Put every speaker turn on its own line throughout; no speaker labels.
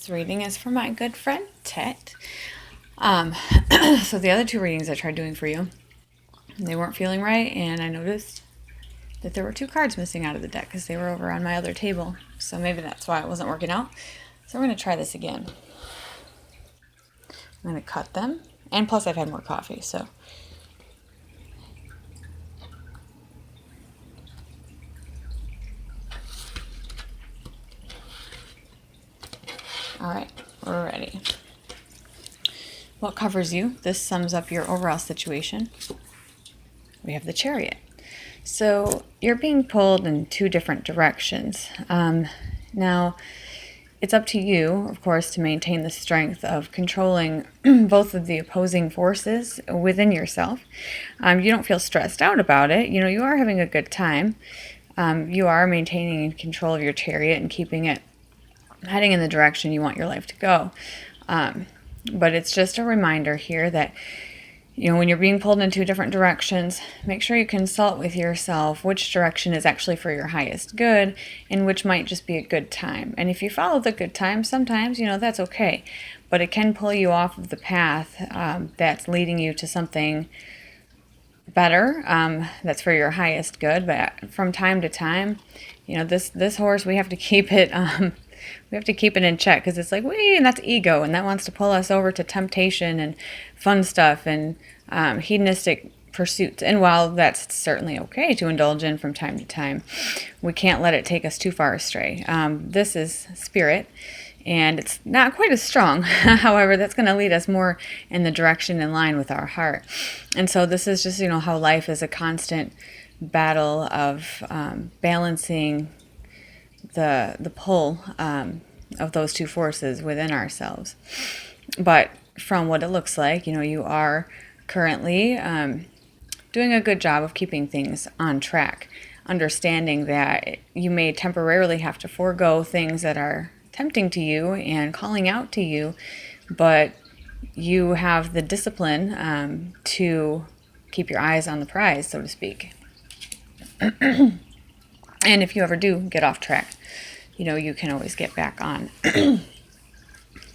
This reading is for my good friend Tet. So the other two readings I tried doing for you, they weren't feeling right, and I noticed that there were two cards missing out of the deck because they were over on my other table. So maybe that's why it wasn't working out. So we're going to try this again. I'm going to cut them, and plus I've had more coffee, so. All right, we're ready. What covers you? This sums up your overall situation. We have the Chariot. So you're being pulled in two different directions. Now, it's up to you, of course, to maintain the strength of controlling both of the opposing forces within yourself. You don't feel stressed out about it. You know, you are having a good time. You are maintaining control of your chariot and keeping it heading in the direction you want your life to go. But it's just a reminder here that, you know, when you're being pulled in two different directions, make sure you consult with yourself which direction is actually for your highest good and which might just be a good time. And if you follow the good time, sometimes, you know, that's okay. But it can pull you off of the path that's leading you to something better, that's for your highest good. But from time to time, you know, this horse, we have to keep it in check, because it's like, and that's ego, and that wants to pull us over to temptation and fun stuff and hedonistic pursuits. And while that's certainly okay to indulge in from time to time, we can't let it take us too far astray. This is spirit, and it's not quite as strong. However, that's going to lead us more in the direction in line with our heart. And so this is just, you know, how life is a constant battle of balancing the pull of those two forces within ourselves. But from what it looks like, you know, you are currently doing a good job of keeping things on track, understanding that you may temporarily have to forego things that are tempting to you and calling out to you, but you have the discipline to keep your eyes on the prize, so to speak. And if you ever do get off track, you know, you can always get back on.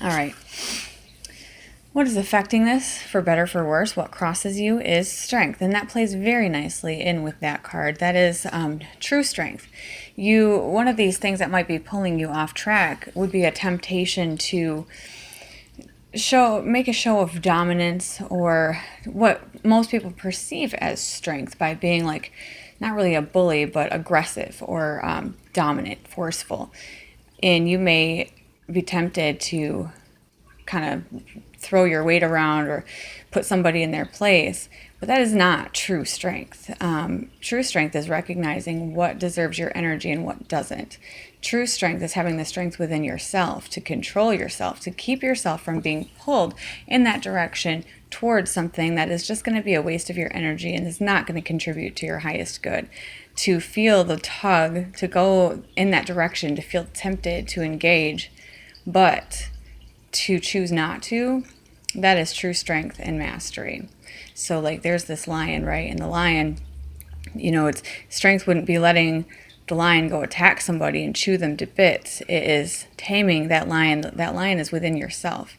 All right. What is affecting this, for better, for worse? What crosses you is strength. And that plays very nicely in with that card. That is true strength. One of these things that might be pulling you off track would be a temptation to make a show of dominance, or what most people perceive as strength, by being like, not really a bully, but aggressive or dominant, forceful. And you may be tempted to kind of throw your weight around or put somebody in their place. But that is not true strength. True strength is recognizing what deserves your energy and what doesn't. True strength is having the strength within yourself to control yourself, to keep yourself from being pulled in that direction towards something that is just going to be a waste of your energy and is not going to contribute to your highest good. To feel the tug to go in that direction, to feel tempted to engage, but to choose not to, that is true strength and mastery. So like there's this lion, right? And the lion, you know, its strength wouldn't be letting the lion go attack somebody and chew them to bits. It is taming that lion. That lion is within yourself.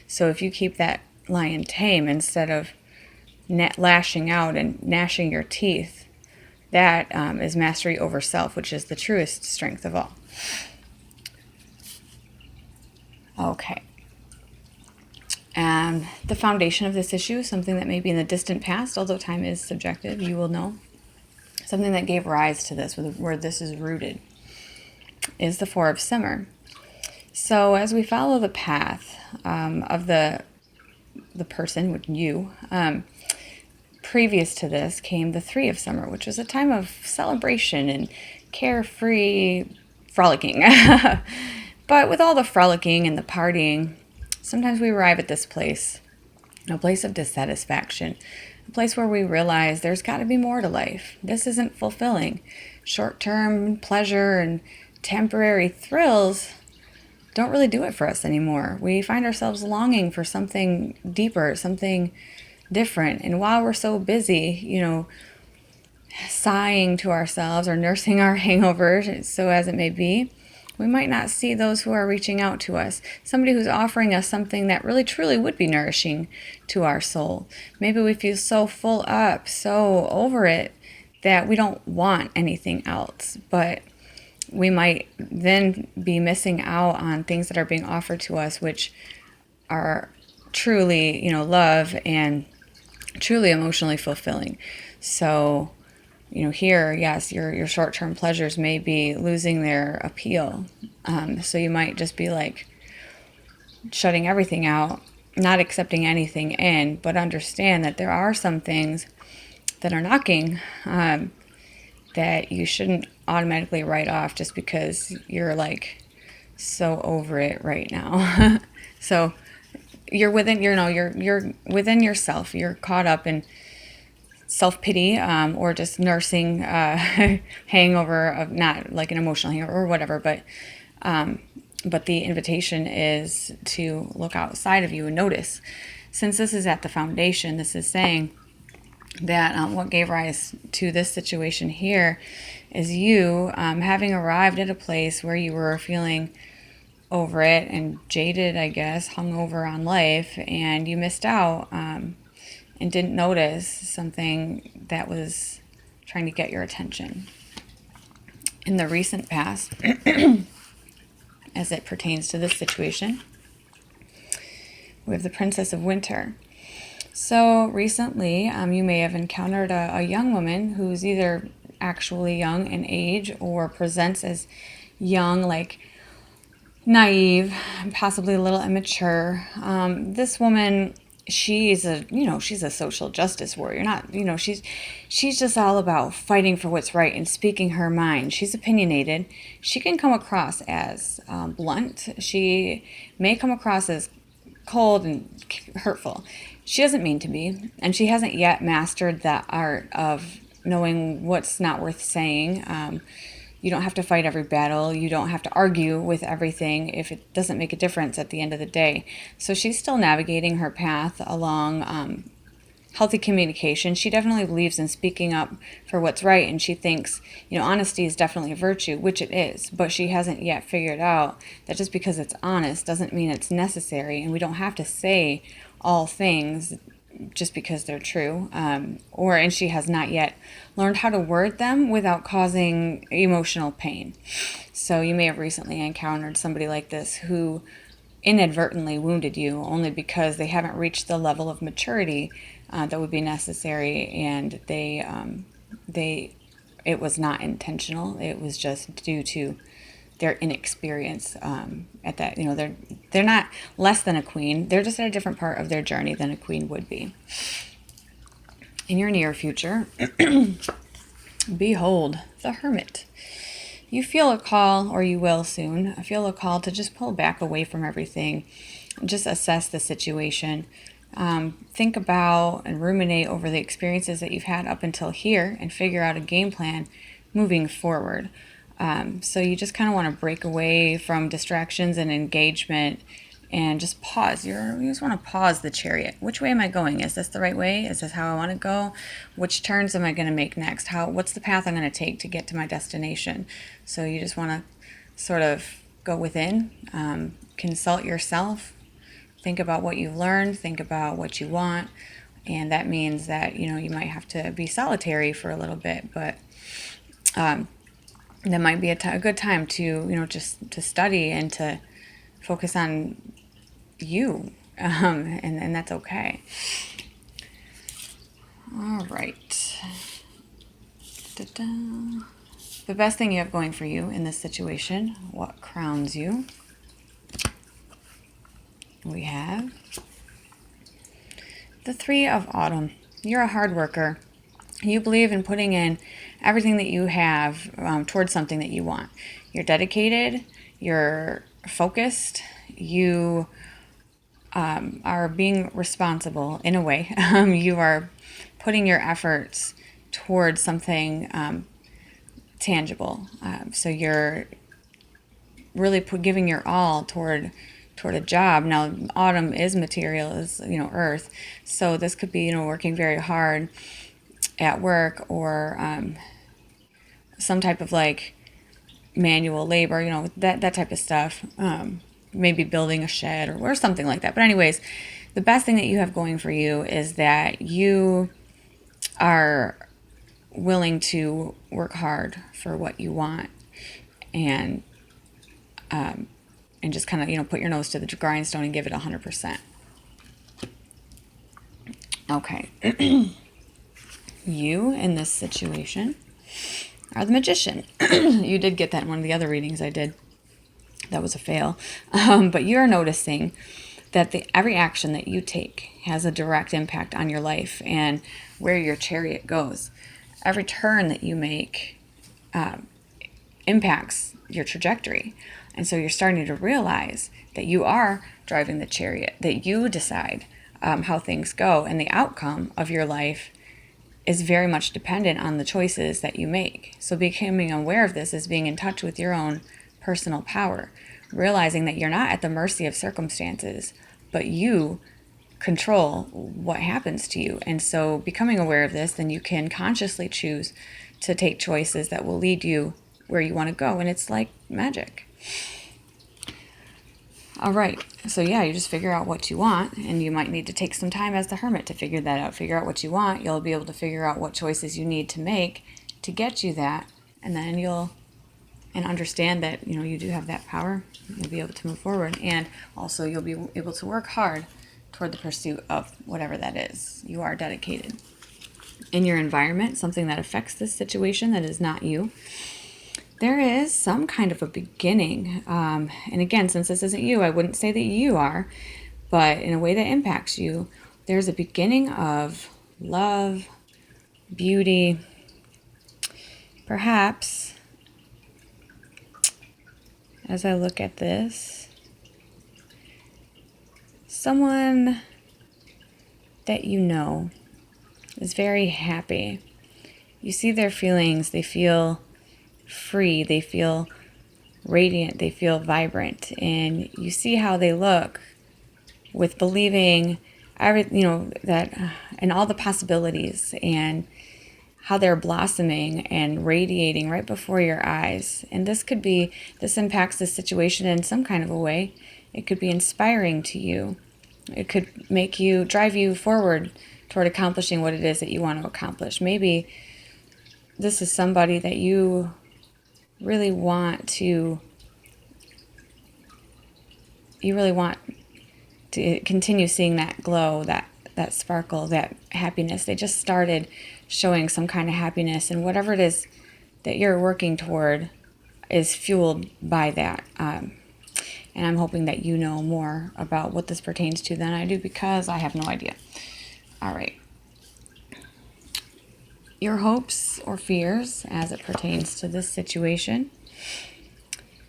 So if you keep that lion tame instead of lashing out and gnashing your teeth, that is mastery over self, which is the truest strength of all. Okay. The foundation of this issue, something that may be in the distant past, although time is subjective, you will know. Something that gave rise to this, where this is rooted, is the Four of Simmer. So as we follow the path of the person, with you, previous to this came the Three of Summer, which was a time of celebration and carefree frolicking. But with all the frolicking and the partying, sometimes we arrive at this place, a place of dissatisfaction, a place where we realize there's got to be more to life. This isn't fulfilling. Short-term pleasure and temporary thrills don't really do it for us anymore. We find ourselves longing for something deeper, something different. And while we're so busy, you know, sighing to ourselves or nursing our hangovers, so as it may be, We might not see those who are reaching out to us. Somebody who's offering us something that really truly would be nourishing to our soul. Maybe we feel so full up, so over it, that we don't want anything else. But we might then be missing out on things that are being offered to us, which are truly, love and truly emotionally fulfilling. So, here, yes, your short-term pleasures may be losing their appeal. So you might just be like shutting everything out, not accepting anything in, but understand that there are some things that are knocking that you shouldn't automatically write off just because you're like so over it right now. So you're within, you're within yourself. You're caught up in self-pity or just nursing hangover of, not like an emotional hangover or whatever, but the invitation is to look outside of you and notice. Since this is at the foundation, this is saying that what gave rise to this situation here is you having arrived at a place where you were feeling over it and jaded, I guess, hung over on life, and you missed out and didn't notice something that was trying to get your attention. In the recent past, as it pertains to this situation, we have the Princess of Winter. So recently, you may have encountered a young woman who's either actually young in age or presents as young, like naive, possibly a little immature. This woman, she's a social justice warrior. She's just all about fighting for what's right and speaking her mind. She's opinionated. She can come across as blunt. She may come across as cold and hurtful. She doesn't mean to be, and she hasn't yet mastered that art of knowing what's not worth saying. You don't have to fight every battle. You don't have to argue with everything if it doesn't make a difference at the end of the day. So she's still navigating her path along healthy communication. She definitely believes in speaking up for what's right, and she thinks, honesty is definitely a virtue, which it is, but she hasn't yet figured out that just because it's honest doesn't mean it's necessary, and we don't have to say all things just because they're true, and she has not yet learned how to word them without causing emotional pain. So you may have recently encountered somebody like this who inadvertently wounded you only because they haven't reached the level of maturity that would be necessary, and it was not intentional. It was just due to their inexperience at that. They're not less than a queen. They're just at a different part of their journey than a queen would be. In your near future, behold, the Hermit. You feel a call, or you will soon, feel a call to just pull back away from everything, just assess the situation. Think about and ruminate over the experiences that you've had up until here and figure out a game plan moving forward. So you just kind of want to break away from distractions and engagement and just pause. You just want to pause the chariot. Which way am I going? Is this the right way? Is this how I want to go? Which turns am I going to make next? What's the path I'm going to take to get to my destination? So you just want to sort of go within, consult yourself, think about what you've learned, think about what you want. And that means that, you might have to be solitary for a little bit, but that might be a good time to, just to study and to focus on you, and that's okay. All right. Da-da. The best thing you have going for you in this situation, what crowns you? We have the Three of Autumn. You're a hard worker. You believe in putting in everything that you have towards something that you want. You're dedicated. You're focused. You are being responsible in a way. You are putting your efforts towards something tangible. So you're really giving your all toward a job. Now, autumn is material, is earth. So this could be working very hard at work, or some type of manual labor, that type of stuff. Maybe building a shed or something like that. But anyways, the best thing that you have going for you is that you are willing to work hard for what you want, and just kind of, put your nose to the grindstone and give it 100%. Okay. You, in this situation, are the magician. You did get that in one of the other readings I did. That was a fail. But you're noticing that every action that you take has a direct impact on your life and where your chariot goes. Every turn that you make impacts your trajectory. And so you're starting to realize that you are driving the chariot, that you decide how things go, and the outcome of your life is very much dependent on the choices that you make. So becoming aware of this is being in touch with your own personal power, realizing that you're not at the mercy of circumstances, but you control what happens to you. And so becoming aware of this, then you can consciously choose to take choices that will lead you where you want to go. And it's like magic. All right. So yeah, you just figure out what you want, and you might need to take some time as the hermit to figure that out. Figure out what you want. You'll be able to figure out what choices you need to make to get you that. And then and understand that, you do have that power. You'll be able to move forward. And also you'll be able to work hard toward the pursuit of whatever that is. You are dedicated. In your environment, something that affects this situation that is not you, there is some kind of a beginning. And again, since this isn't you, I wouldn't say that you are, but in a way that impacts you, there's a beginning of love, beauty, perhaps, as I look at this, someone that is very happy. You see their feelings. They feel free. They feel radiant. They feel vibrant. And you see how they look with believing that and all the possibilities, and how they're blossoming and radiating right before your eyes. And this impacts the situation in some kind of a way. It could be inspiring to you. It could drive you forward toward accomplishing what it is that you want to accomplish. Maybe this is somebody that you really want to continue seeing that glow, that sparkle, that happiness. They just started showing some kind of happiness, and whatever it is that you're working toward is fueled by that. And I'm hoping that you know more about what this pertains to than I do, because I have no idea. All right. Your hopes or fears as it pertains to this situation.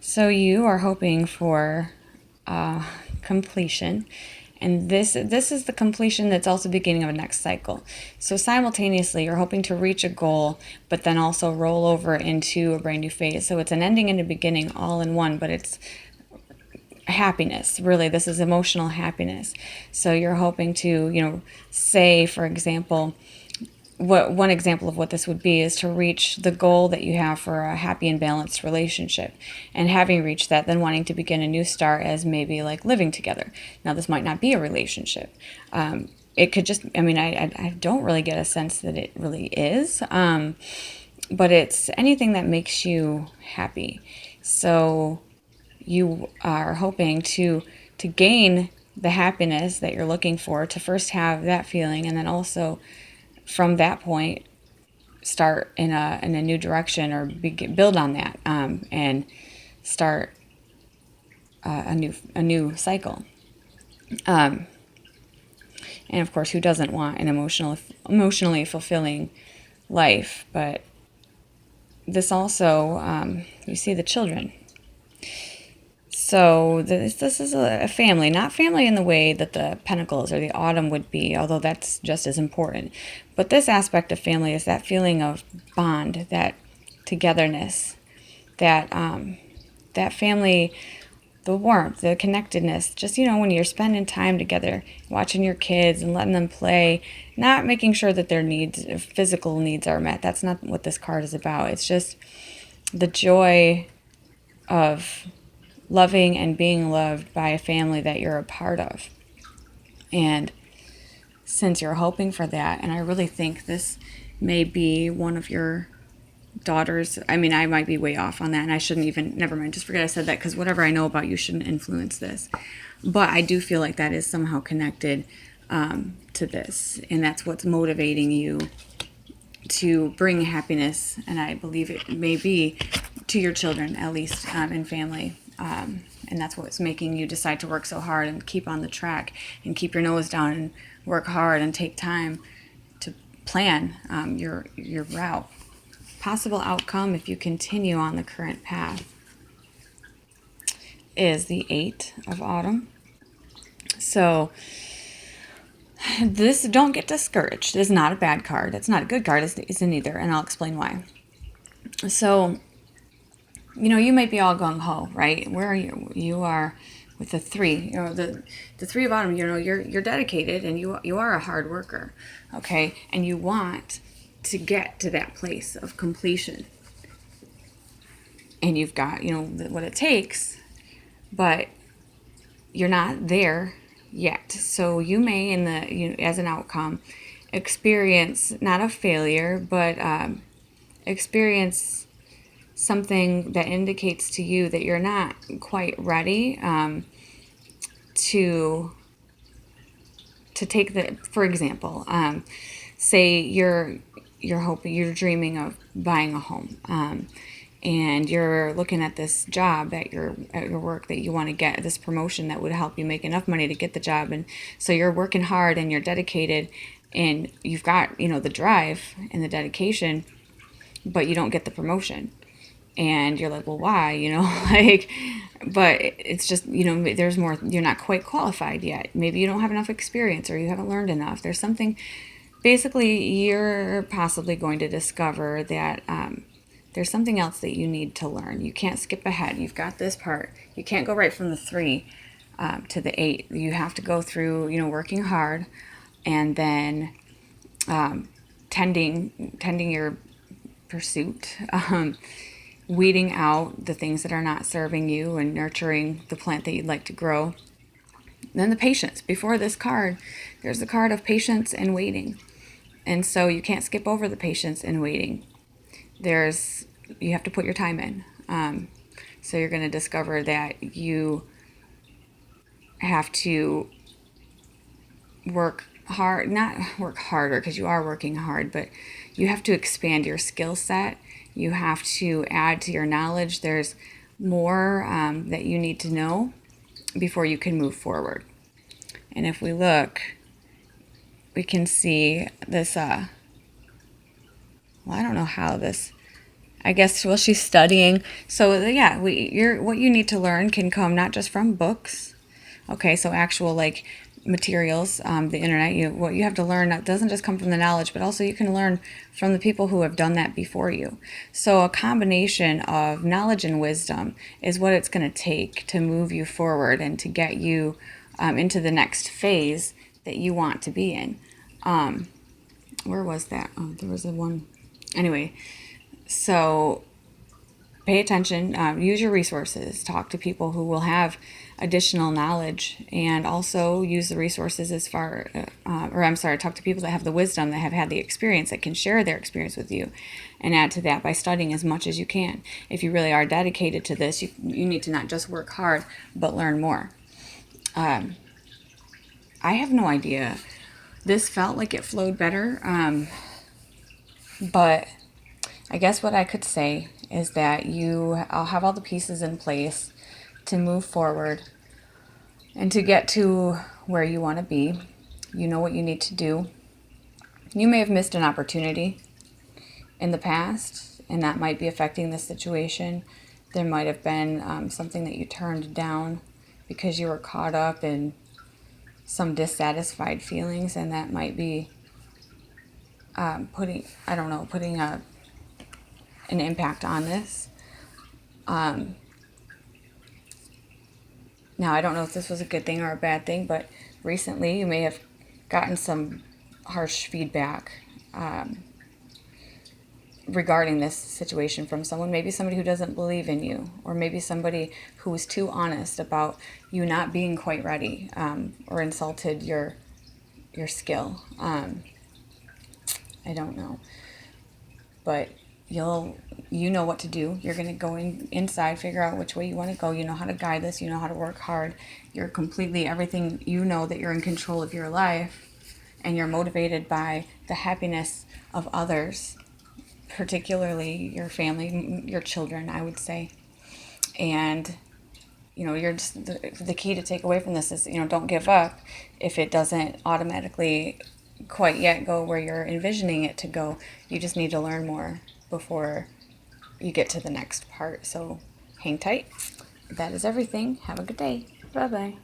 So you are hoping for completion. And this is the completion that's also the beginning of a next cycle. So simultaneously, you're hoping to reach a goal, but then also roll over into a brand new phase. So it's an ending and a beginning all in one, but it's happiness. Really, this is emotional happiness. So you're hoping to, say, for example, one example of what this would be is to reach the goal that you have for a happy and balanced relationship, and having reached that, then wanting to begin a new start as maybe like living together. Now, this might not be a relationship. It could just, I don't really get a sense that it really is, but it's anything that makes you happy. So you are hoping to gain the happiness that you're looking for, to first have that feeling, and then also from that point start in a new direction, or build on that, and start a new cycle. And of course, who doesn't want an emotionally fulfilling life? But this also, you see the children. So this is a family, not family in the way that the Pentacles or the Autumn would be, although that's just as important. But this aspect of family is that feeling of bond, that togetherness, that family, the warmth, the connectedness. Just, when you're spending time together, watching your kids and letting them play, not making sure that their physical needs are met. That's not what this card is about. It's just the joy of loving and being loved by a family that you're a part of. And since you're hoping for that, and I really think this may be one of your daughters, I mean, I might be way off on that, and I shouldn't even, never mind, just forget I said that, because whatever I know about you shouldn't influence this. But I do feel like that is somehow connected to this, and that's what's motivating you to bring happiness, and I believe it may be to your children, at least, and family. And that's what's making you decide to work so hard and keep on the track and keep your nose down and work hard and take time to plan your route. Possible outcome if you continue on the current path is the 8 of Autumn. So this, don't get discouraged. It's not a bad card. It's not a good card. It's neither, and I'll explain why. So, you might be all gung-ho, right? Where are you? You are with the 3. The 3 of Autumn, you're dedicated, and you are a hard worker, okay? And you want to get to that place of completion. And you've got, what it takes, but you're not there yet. So you may, as an outcome, experience not a failure, but experience something that indicates to you that you're not quite ready to take the, for example, say you're dreaming of buying a home, and you're looking at this job at your work that you want to get, this promotion that would help you make enough money to get the job, and so you're working hard and you're dedicated, and you've got the drive and the dedication, but you don't get the promotion. And you're like, well, why? But it's just, there's more, you're not quite qualified yet. Maybe you don't have enough experience, or you haven't learned enough. There's something, basically, you're possibly going to discover that there's something else that you need to learn. You can't skip ahead. You've got this part. You can't go right from the 3 to the 8. You have to go through, working hard, and then tending your pursuit, weeding out the things that are not serving you, and nurturing the plant that you'd like to grow. And then the patience. Before this card, there's the card of patience and waiting. And so you can't skip over the patience and waiting. You have to put your time in. So you're going to discover that you have to work hard, not work harder, because you are working hard, but you have to expand your skill set. You have to add to your knowledge. There's more that you need to know before you can move forward. And if we look, we can see this, I don't know how this, I guess, well, she's studying. So yeah, what you need to learn can come not just from books, okay, so actual materials, the internet, what you have to learn doesn't just come from the knowledge, but also you can learn from the people who have done that before you. So a combination of knowledge and wisdom is what it's going to take to move you forward and to get you into the next phase that you want to be in. Where was that? Oh, there was one. Anyway, so pay attention, use your resources, talk to people who will have additional knowledge, and also use the resources talk to people that have the wisdom, that have had the experience, that can share their experience with you, and add to that by studying as much as you can. If you really are dedicated to this, you need to not just work hard, but learn more. I have no idea. This felt like it flowed better, but I guess what I could say is that I'll have all the pieces in place to move forward and to get to where you want to be. You know what you need to do. You may have missed an opportunity in the past, and that might be affecting the situation. There might have been something that you turned down because you were caught up in some dissatisfied feelings, and that might be putting an impact on this. Now, I don't know if this was a good thing or a bad thing, but recently you may have gotten some harsh feedback regarding this situation from someone, maybe somebody who doesn't believe in you, or maybe somebody who was too honest about you not being quite ready, or insulted your skill. I don't know, but you know what to do. You're going to go inside, figure out which way you want to go. You know how to guide this. You know how to work hard. You're completely everything. You know that you're in control of your life, and you're motivated by the happiness of others, particularly your family, your children, I would say. And you're just the key to take away from this is, don't give up if it doesn't automatically quite yet go where you're envisioning it to go. You just need to learn more before you get to the next part. So hang tight. That is everything. Have a good day. Bye-bye.